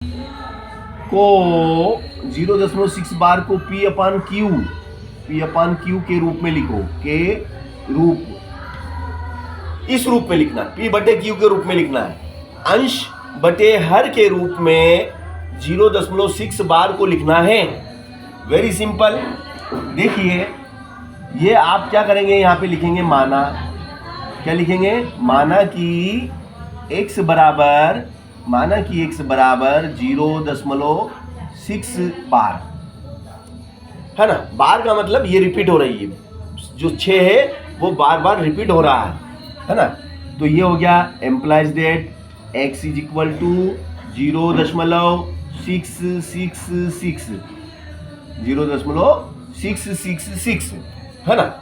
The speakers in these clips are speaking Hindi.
को 0.6 बार को P अपान क्यू के रूप में लिखो, के रूप, इस रूप में लिखना, P बटे क्यू के रूप में लिखना है। अंश बटे हर के रूप में 0.6 बार को लिखना है। Very simple. देखिए ये आप क्या करेंगे, यहाँ पे लिखेंगे माना, क्या लिखेंगे, माना कि x बराबर 0.6 बार, है ना। बार का मतलब ये रिपीट हो रही है, जो 6 है वो बार बार रिपीट हो रहा है ना। तो ये हो गया implies that x is equal to 0.666 है ना।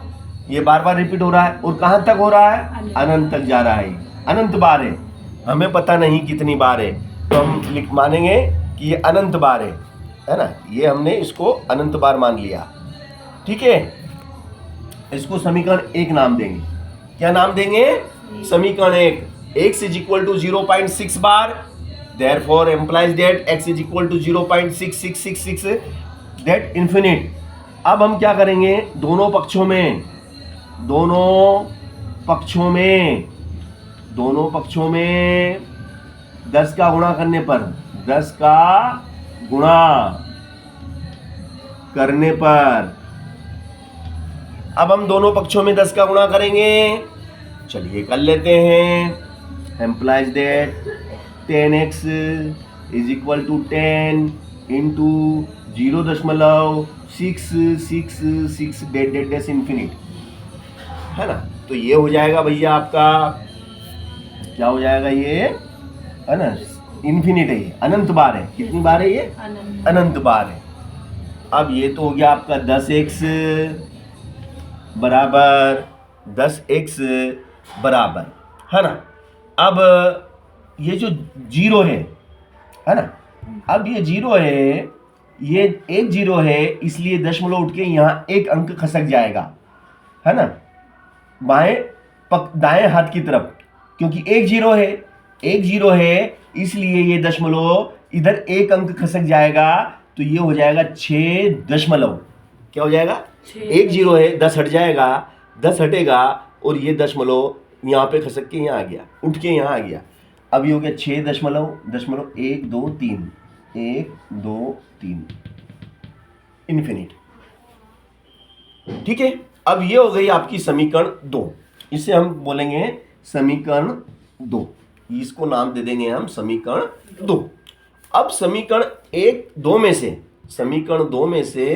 ये बार बार रिपीट हो रहा है और कहाँ तक हो रहा है, अनंत तक जा रहा है, अनंत बार है। हमें पता नहीं कितनी बार है, तो हम मानेंगे कि ये अनंत बार है ना। ये हमने इसको अनंत बार मान लिया, ठीक है। इसको समीकरण 1 नाम देंगे। क्या नाम देंगे, समीकरण 1। x is equal to 0.6 bar, therefore implies that x is equal to 0.6666 that infinite. अब हम क्या करेंगे, दोनों पक्षों में 10 का गुणा करने पर, 10 का गुणा करने पर, अब हम दोनों पक्षों में 10 का गुणा करेंगे। चलिए कर लेते हैं। Implies that 10x is equal to 10 into 0.666 that infinite, है ना। तो ये हो जाएगा भैया आपका, क्या हो जाएगा ये, है ना, इन्फिनिट है, ये अनंत बार है। कितनी बार है ये, अनंत बार है। अब ये तो हो गया आपका 10x बराबर, 10x बराबर, है ना। अब ये जो 0 है ना, अब ये 0 है, ये एक 0 है, इसलिए दशमलव उठ के यहाँ एक अंक खसक जाएगा, है ना, दाएं हाथ की तरफ, क्योंकि एक 0 है, इसलिए ये दशमलव इधर एक अंक खसक जाएगा। तो ये हो जाएगा 6 दशमलव, क्या हो जाएगा, एक 0 है, 10 हट जाएगा, 10 हटेगा और ये दशमलव यहाँ पे खसक के यहाँ आ गया, उठ के यहाँ आ गया। अब ये हो गया 6 दशमलव 1 2 3 इन्फिनिट, ठीक है। अब ये हो गई आपकी समीकरण 2। इसे हम बोलेंगे समीकरण 2, इसको नाम दे देंगे हम समीकरण 2। अब समीकरण 2 में से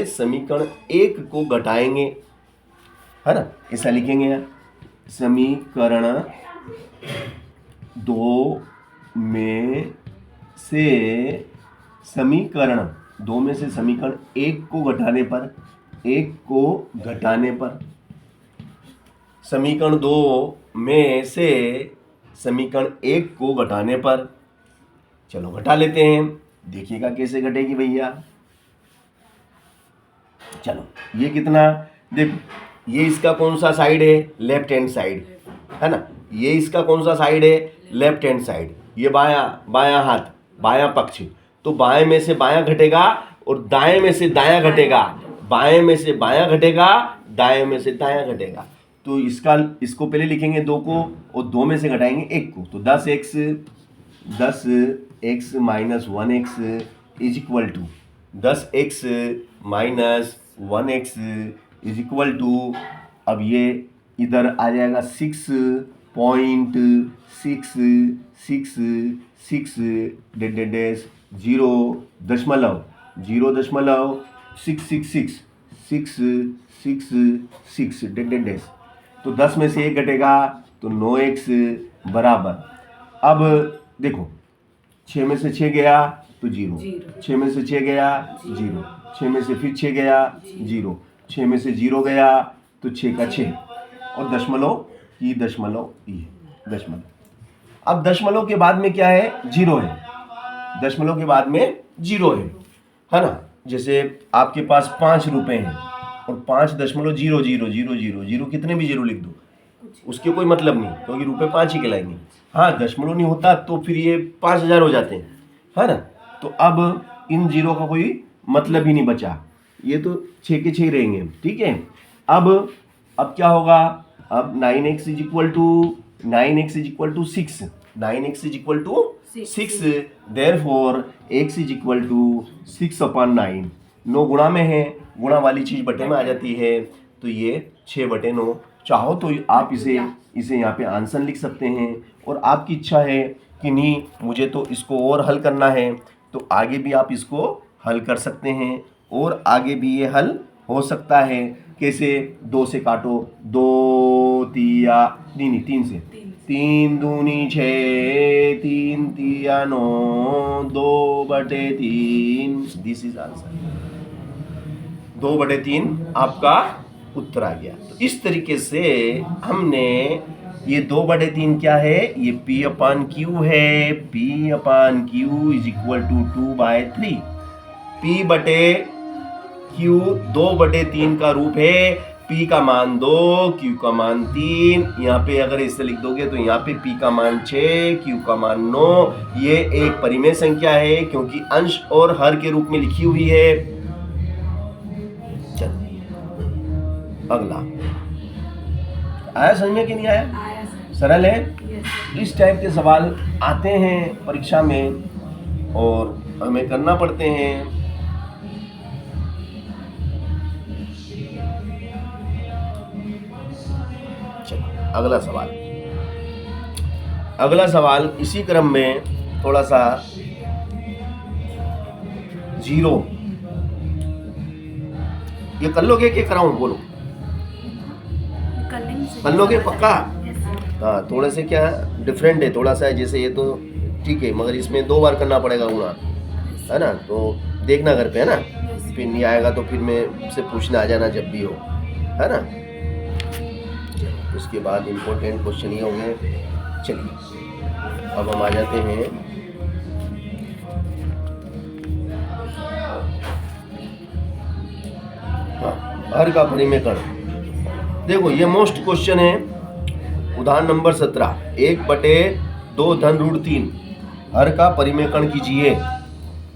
समीकरण 1 को घटाएंगे, है ना। ऐसा लिखेंगे, समीकरण 2 में से समीकरण 1 को घटाने पर, समीकरण 2 में से समीकरण 1 को घटाने पर, चलो घटा लेते हैं, देखिएगा कैसे घटेगी भैया। चलो ये कितना, देखो ये इसका कौन सा साइड है, लेफ्ट हैंड साइड, है ना। ये इसका कौन सा साइड है, लेफ्ट हैंड साइड। ये बायां हाथ, बायां पक्ष, तो बाएं में से बायां घटेगा और दाएं में से दायां घटेगा, बाएं में से बायां घटेगा, दाएं में से दायां घटेगा। तो इसको पहले लिखेंगे 2 को और 2 में से घटाएंगे 1 को, तो 10x minus 1x is equal to 10x minus 1x is equal to, अब ये इधर आ जाएगा 6.666 डेश 0.666 डेश। तो 10 में से 1 घटेगा तो 9x बराबर, अब देखो 6 में से 6 गया तो 0, 6 में से 6 गया 0, 6 में से फिर 6 गया 0, 6 में से 0 गया तो 6 का 6 और दशमलव। अब दशमलव के बाद में क्या है, 0 है, दशमलव के बाद में 0 है ना। जैसे आपके पास 5 रुपए हैं और 5.00000 कितने भी 0 लिख दो, उसके कोई मतलब नहीं, क्योंकि रुपए 5 ही कहलाएंगे। हाँ दशमलव नहीं होता तो फिर ये 5000 हो जाते हैं, है ना। तो अब इन जीरो का कोई मतलब ही नहीं बचा, ये तो 6 के 6 रहेंगे, ठीक है। अब क्या होगा, अब 9x is equal to 6, 9x is equal to 6, therefore x is equal to 6/9। 9 गुणा में है, गुणा वाली चीज बटे में आ जाती है, तो ये 6/9। चाहो तो आप इसे यहाँ पे आंसर लिख सकते हैं, और आपकी इच्छा है कि नहीं मुझे तो इसको और हल करना है, तो आगे भी आप इसको हल कर सकते हैं, और आगे भी ये हल हो सकता है। कैसे, 2 से काटो, 2 तिया नहीं 3 से, 3 दूनी 6, 3 तिया 9, 2/3, दिस इज आंसर। 2/3 आपका उत्तर आ गया। तो इस तरीके से हमने ये 2/3 क्या है, ये P/Q है, P/Q is equal to 2/3। P/Q 2/3 का रूप है, P का मान 2, Q का मान 3। यहाँ पे अगर इसे लिख दोगे तो यहाँ पे P का मान 6, Q का मान 9। ये एक परिमेय संख्या है क्योंकि अंश और हर के रूप में लिखी हुई है। अगला आया समझ में कि नहीं आया? सरल है। इस टाइप के सवाल आते हैं परीक्षा में और हमें करना पड़ते हैं। चलो अगला सवाल इसी क्रम में थोड़ा सा जीरो, ये कर लोगे कि कराऊं? बोलो, कर लोगे पक्का? हाँ, थोड़े से क्या डिफरेंट है थोड़ा सा, जैसे ये तो ठीक है मगर इसमें 2 बार करना पड़ेगा गुणा, है ना? तो देखना घर पे, है ना? फिर नहीं आएगा तो फिर मैं से पूछना आ जाना जब भी हो, है ना? उसके बाद इम्पोर्टेंट क्वेश्चन ये होंगे। चलिए अब हम आ जाते हैं हर का परिमेय। देखो ये मोस्ट क्वेश्चन है, उदाहरण नंबर 17, 1/2 धन √3 हर का परिमेय कीजिए।